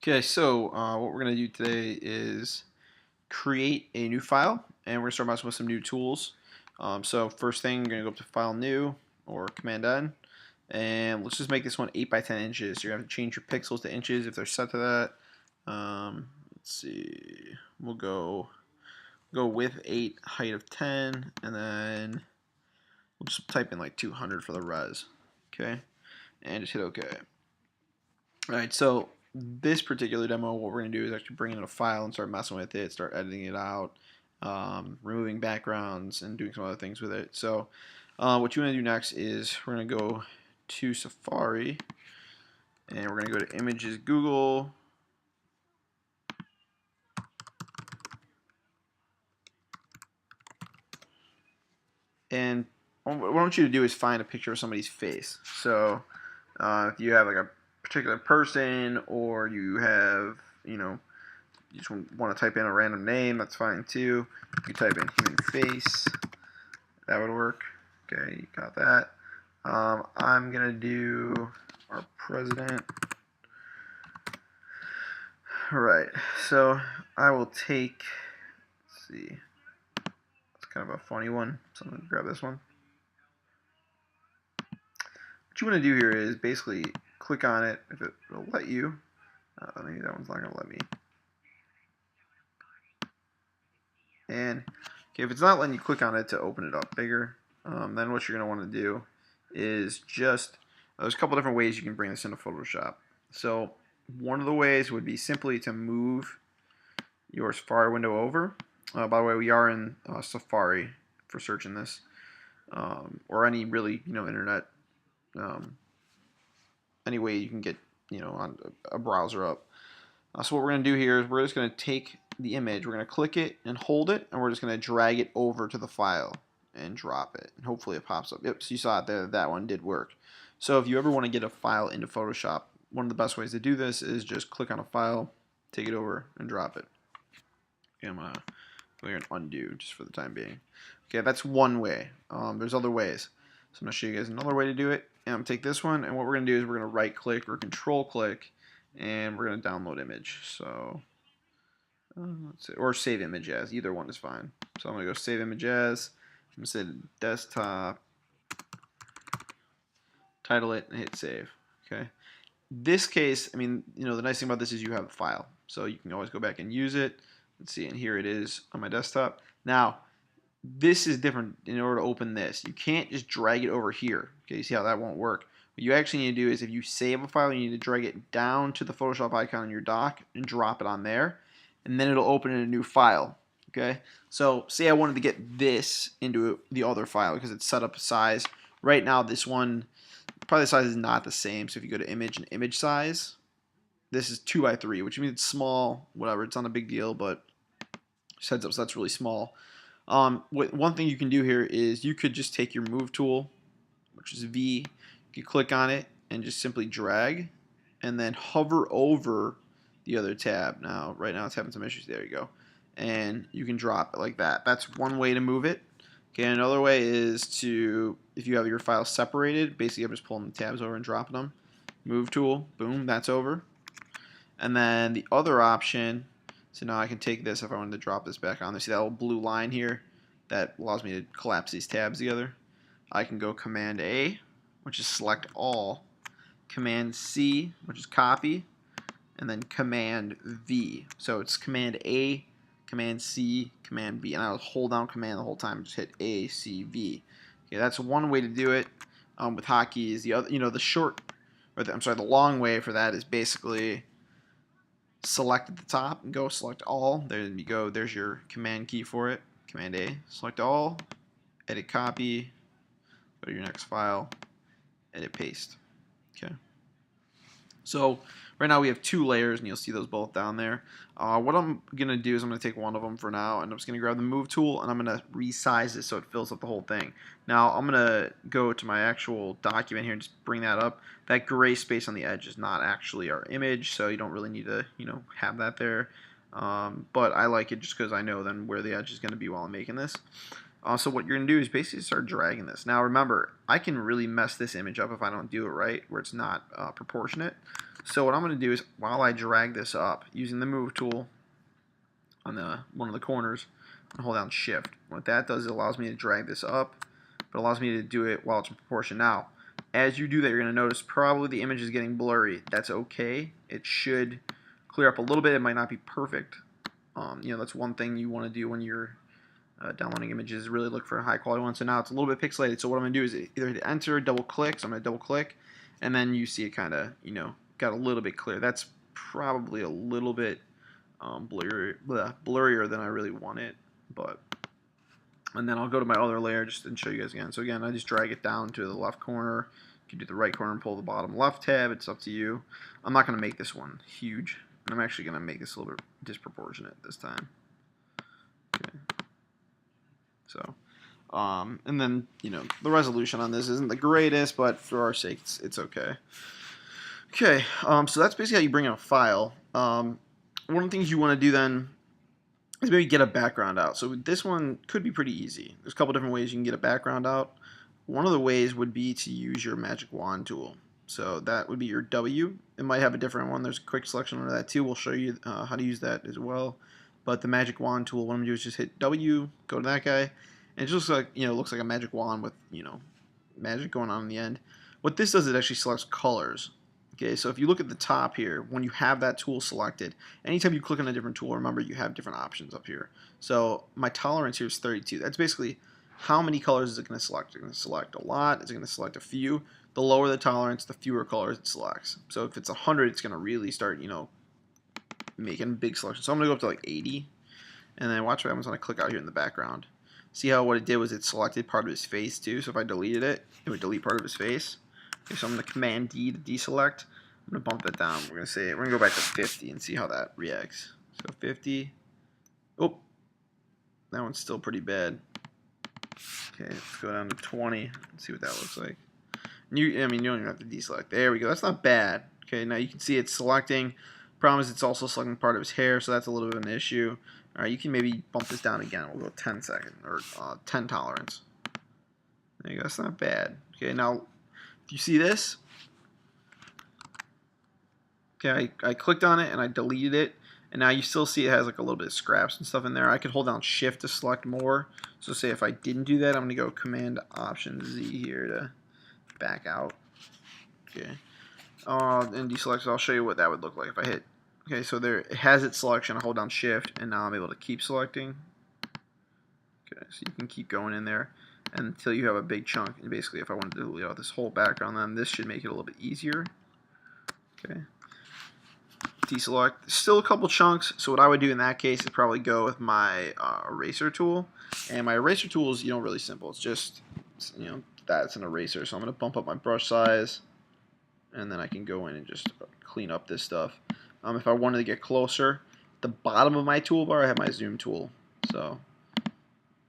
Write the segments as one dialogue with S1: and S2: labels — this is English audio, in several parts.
S1: Okay, so what we're going to do today is create a new file, and we're going to start messing with some new tools. So first thing, we're going to go up to File New, or Command N, and let's just make this one 8 by 10 inches. So you're going to have to change your pixels to inches if they're set to that. Let's see, we'll go width 8, height of 10, and then we'll just type in like 200 for the res. Okay, and just hit OK. All right, so this particular demo, what we're going to do is actually bring in a file and start messing with it, start editing it out, removing backgrounds, and doing some other things with it. So what you want to do next is we're going to go to Safari, and we're going to go to Images, Google, and what I want you to do is find a picture of somebody's face. So if you have like a particular person, or you have, you just want to type in a random name, that's fine too. If you type in human face, that would work. Okay, you got that. I'm going to do our president. All right, so I will take, let's see, it's kind of a funny one, so I'm going to grab this one. What you want to do here is basically click on it if it'll let you. Maybe that one's not going to let me. And okay, if it's not letting you click on it to open it up bigger, then what you're going to want to do is just, there's a couple different ways you can bring this into Photoshop. So one of the ways would be simply to move your Safari window over. By the way, we are in Safari for searching this, or any really internet, any way you can get on a browser up. So what we're going to do here is we're just going to take the image, we're going to click it and hold it, and we're just going to drag it over to the file and drop it. And hopefully it pops up. Yep, so you saw it there, that one did work. So if you ever want to get a file into Photoshop, one of the best ways to do this is just click on a file, take it over, and drop it. Okay, I'm going to go here and undo just for the time being. Okay, that's one way. There's other ways. So I'm going to show you guys another way to do it. And I'm going to take this one, and what we're going to do is we're going to right click or control click, and we're going to download image. So let's see, or save image as, either one is fine. So I'm going to go save image as, I'm going to say desktop, title it, and hit save. Okay. This case, I mean, the nice thing about this is you have a file, so you can always go back and use it. Let's see, and here it is on my desktop. Now, this is different. In order to open this, you can't just drag it over here. Okay, you see how that won't work. What you actually need to do is, if you save a file, you need to drag it down to the Photoshop icon on your dock and drop it on there, and then it'll open in a new file. Okay, so say I wanted to get this into the other file because it's set up a size. Right now, this one, probably the size is not the same. So if you go to image and image size, this is 2 by 3, which means it's small. Whatever, it's not a big deal, but just heads up, so that's really small. One thing you can do here is you could just take your move tool, which is V, you can click on it and just simply drag, and then hover over the other tab. Now, right now it's having some issues. There you go. And you can drop it like that. That's one way to move it. Okay, another way is to, if you have your files separated, basically I'm just pulling the tabs over and dropping them. Move tool, boom, that's over. And then the other option, so now I can take this if I wanted to drop this back on there. See that little blue line here? That allows me to collapse these tabs together. I can go Command A, which is select all, Command C, which is copy, and then Command V. So it's Command A, Command C, Command V, and I'll hold down Command the whole time. Just hit A, C, V. Okay, that's one way to do it with hotkeys. The other, the short, or the long way for that is basically select at the top and go select all. There you go. There's your command key for it. Command A, select all, edit copy, go to your next file, edit paste. Okay. So right now we have 2 layers, and you'll see those both down there. What I'm going to do is I'm going to take one of them for now, and I'm just going to grab the move tool, and I'm going to resize it so it fills up the whole thing. Now I'm going to go to my actual document here and just bring that up. That gray space on the edge is not actually our image, so you don't really need to have that there. But I like it just because I know then where the edge is going to be while I'm making this. So what you're going to do is basically start dragging this. Now remember, I can really mess this image up if I don't do it right, where it's not proportionate. So what I'm going to do is, while I drag this up, using the move tool on one of the corners, and hold down shift. What that does, it allows me to drag this up, but allows me to do it while it's in proportion. Now, as you do that, you're going to notice probably the image is getting blurry. That's okay. It should clear up a little bit. It might not be perfect. That's one thing you want to do when you're downloading images, really look for a high quality one. So now it's a little bit pixelated. So what I'm going to do is either hit enter, double click. So I'm going to double click, and then you see it kind of, got a little bit clear. That's probably a little bit blurrier than I really want it. And then I'll go to my other layer just and show you guys again. So again, I just drag it down to the left corner. You can do the right corner and pull the bottom left tab. It's up to you. I'm not going to make this one huge. I'm actually going to make this a little bit disproportionate this time. Okay. So, and then, the resolution on this isn't the greatest, but for our sake, it's okay. Okay, so that's basically how you bring in a file. One of the things you want to do then is maybe get a background out. So this one could be pretty easy. There's a couple different ways you can get a background out. One of the ways would be to use your magic wand tool. So that would be your W. It might have a different one. There's a quick selection under that too. We'll show you how to use that as well. But the magic wand tool, what I'm gonna do is just hit W, go to that guy, and it just looks like a magic wand with magic going on in the end. What this does, it actually selects colors. Okay, so if you look at the top here, when you have that tool selected, anytime you click on a different tool, remember you have different options up here. So my tolerance here is 32. That's basically how many colors is it going to select. Is it going to select a lot? Is it going to select a few? The lower the tolerance, the fewer colors it selects. So if it's 100, it's going to really start, making big selections. So I'm going to go up to like 80, and then watch what happens when I click out here in the background. See how what it did was it selected part of his face too. So if I deleted it, it would delete part of his face. Okay, so I'm going to Command D to deselect. I'm going to bump that down. We're going to go back to 50 and see how that reacts. So 50. Oh, that one's still pretty bad. Okay, let's go down to 20 and see what that looks like. You don't even have to deselect. There we go. That's not bad. Okay, now you can see it's selecting. Problem is it's also selecting part of his hair, so that's a little bit of an issue. All right, you can maybe bump this down again. We'll go 10 seconds or 10 tolerance. There you go. That's not bad. Okay, now do you see this? Okay, I clicked on it and I deleted it, and now you still see it has like a little bit of scraps and stuff in there. I could hold down Shift to select more. So say if I didn't do that, I'm going to go Command Option Z here to back out. Okay, and deselect. So I'll show you what that would look like if I hit. Okay, so there it has its selection. I hold down Shift, and now I'm able to keep selecting. Okay, so you can keep going in there until you have a big chunk. And basically, if I wanted to delete out this whole background, then this should make it a little bit easier. Okay. Deselect. Still a couple chunks, so what I would do in that case is probably go with my eraser tool. And my eraser tool is really simple. It's just that's an eraser. So I'm going to bump up my brush size, and then I can go in and just clean up this stuff. If I wanted to get closer, at the bottom of my toolbar I have my zoom tool. So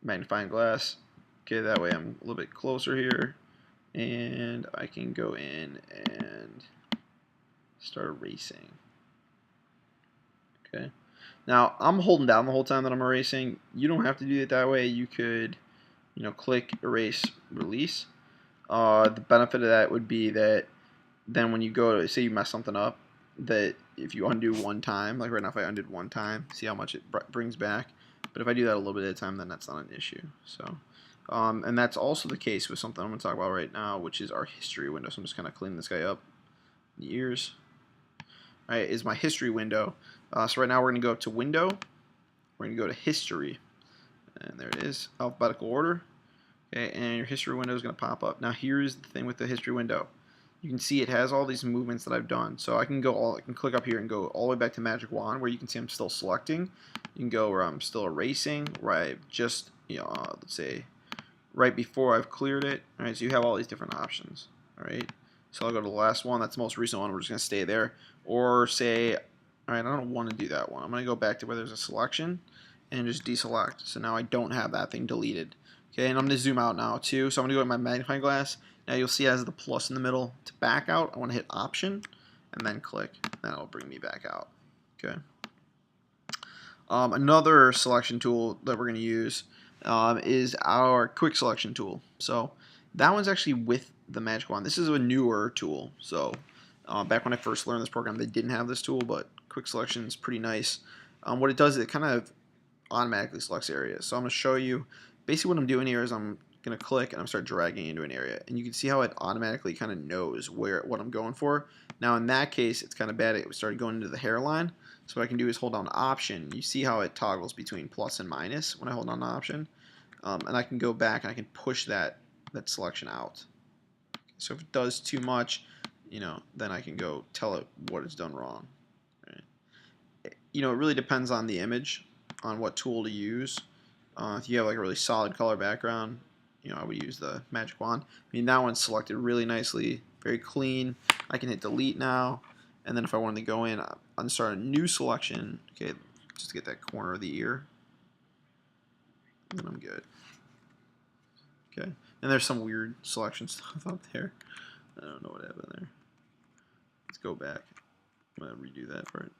S1: magnifying glass. Okay, that way I'm a little bit closer here, and I can go in and start erasing. Okay. Now I'm holding down the whole time that I'm erasing. You don't have to do it that way. You could, click erase, release. The benefit of that would be that then when you go to say you mess something up, that if you undo one time, like right now if I undid one time, see how much it brings back. But if I do that a little bit at a time, then that's not an issue. So, and that's also the case with something I'm going to talk about right now, which is our history window. So I'm just kind of cleaning this guy up. The ears. All right, is my history window. So right now we're going to go up to Window. We're going to go to History. And there it is, alphabetical order. Okay, and your history window is going to pop up. Now here's the thing with the history window. You can see it has all these movements that I've done. So I can click up here and go all the way back to Magic Wand, where you can see I'm still selecting. You can go where I'm still erasing, where I've just, let's say, right before I've cleared it. All right, so you have all these different options. All right, so I'll go to the last one. That's the most recent one. We're just going to stay there. Or say, all right, I don't want to do that one. I'm going to go back to where there's a selection and just deselect. So now I don't have that thing deleted. Okay, and I'm going to zoom out now too. So I'm going to go with my magnifying glass. Now you'll see it has the plus in the middle. To back out, I want to hit Option and then click. Then it'll bring me back out. Okay. Another selection tool that we're going to use is our quick selection tool. So that one's actually with the magic wand. This is a newer tool. So back when I first learned this program, they didn't have this tool, but quick selection is pretty nice. What it does is it kind of automatically selects areas. So I'm going to show you. Basically what I'm doing here is I'm going to click and I'm start dragging into an area, and you can see how it automatically kind of knows what I'm going for. Now in that case, it's kind of bad. It started going into the hairline. So what I can do is hold down Option. You see how it toggles between plus and minus when I hold down Option, and I can go back and I can push that selection out. So if it does too much, then I can go tell it what it's done wrong. Right? It really depends on the image, on what tool to use. If you have like a really solid color background, I would use the magic wand. I mean, that one's selected really nicely, very clean. I can hit delete now, and then if I wanted to go in and start a new selection, okay, just to get that corner of the ear, and then I'm good. Okay, and there's some weird selection stuff up there. I don't know what happened there. Let's go back. I'm gonna redo that part.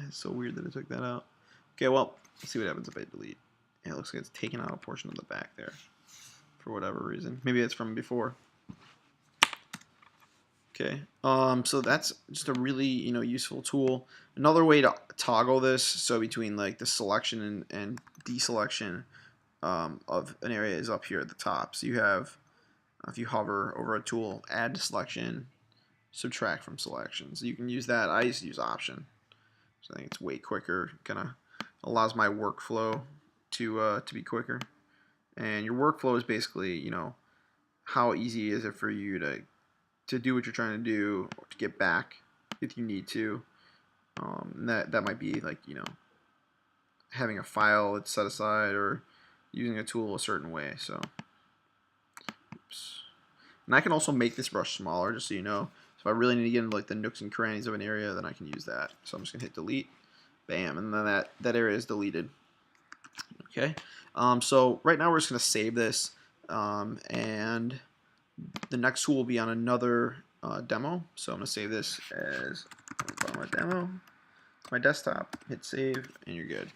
S1: It's so weird that I took that out. Okay, well, let's see what happens if I delete. Yeah, it looks like it's taken out a portion of the back there for whatever reason. Maybe it's from before. Okay, so that's just a really useful tool. Another way to toggle this, so between like the selection and deselection of an area, is up here at the top. So you have, if you hover over a tool, add to selection, subtract from selection. So you can use that. I used to use Option. So I think it's way quicker. Kind of allows my workflow to be quicker. And your workflow is basically, how easy is it for you to do what you're trying to do, or to get back if you need to. That might be like, having a file that's set aside, or using a tool a certain way. So, oops. And I can also make this brush smaller, just so you know. So if I really need to get into like the nooks and crannies of an area, then I can use that. So I'm just gonna hit delete, bam, and then that area is deleted. Okay. So right now we're just gonna save this, and the next tool will be on another demo. So I'm gonna save this as my demo, my desktop. Hit save, and you're good.